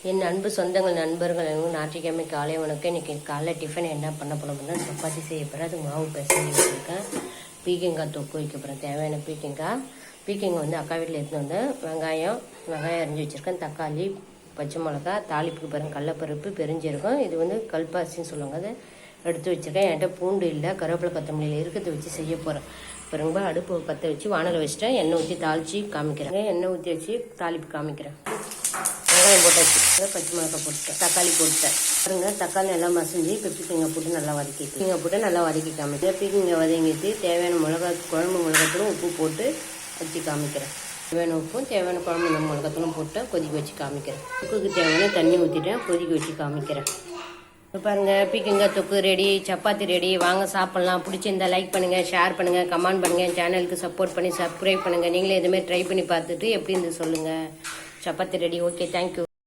என் அன்பு சொந்தங்கள் நண்பர்கள் ஞாயிற்றுக்கிழமை காலை வணக்கம். இன்றைக்கி காலைல டிஃபன் என்ன பண்ண போகிறோம்னா சப்பாத்தி செய்ய போகிறேன். அது மாவு பிசைஞ்சு வச்சுருக்கேன். பீக்கங்காய் தொக்கு வைக்க போகிறேன். தேவையான பீக்கங்காய் வந்து அக்கா வீட்டில் எடுத்துன்னு வந்து வெங்காயம் அரிஞ்சு வச்சுருக்கேன். தக்காளி, பச்சை மிளகா, தாளிப்புக்கு பாருங்கள் கடலைப்பருப்பு, பெருஞ்சீரகம். இது வந்து கல்பாசின்னு சொல்லுவாங்க. அதை எடுத்து வச்சுருக்கேன். என்கிட்ட பூண்டு இல்லை, கருவேப்பிலை கொத்தமல்லியில் இருக்கிறத வச்சு செய்ய போகிறேன். இப்போ ரொம்ப அடுப்பு பற்ற வச்சு வானலை வச்சுட்டேன். எண்ணெய் ஊற்றி தாளித்து காமிக்கிறேன். எண்ணெய் ஊற்றி வச்சு தாளிப்பு காமிக்கிறேன். வெங்காயம் போட்டாச்சு, பச்சை மிளகாய் போட்டுட்டேன், தக்காளி போட்டுட்டேன். பாருங்க தக்காளி நல்லா மசிஞ்சு இப்போ பீக்கங்காய் போட்டு நல்லா வதக்கி காமிக்கிறேன். பீக்கங்காய் வதங்கிட்டு தேவையான குழம்பு மிளகாத்தூளும் உப்பு போட்டு வச்சு காமிக்கிறேன். தேவையான உப்பும் தேவையான குழம்பு மிளகாத்தூளும் போட்டு கொதிக்க வச்சு காமிக்கிறேன். தொக்குக்கு தேவையான தண்ணி ஊற்றிட்டேன், கொதிக்க வச்சு காமிக்கிறேன். இப்போ பாருங்கள் பீக்கங்காய் தொக்கு ரெடி, சப்பாத்தி ரெடி. வாங்க சாப்பிட்லாம். பிடிச்சிருந்தா லைக் பண்ணுங்கள், ஷேர் பண்ணுங்கள், கமெண்ட் பண்ணுங்கள், சேனலுக்கு சப்போர்ட் பண்ணி சப்ஸ்கிரைப் பண்ணுங்கள். நீங்களே இதுமாதிரி ட்ரை பண்ணி பார்த்துட்டு எப்படி இருந்து சொல்லுங்கள். சப்பாத்தி ரெடி. Okay, thank you.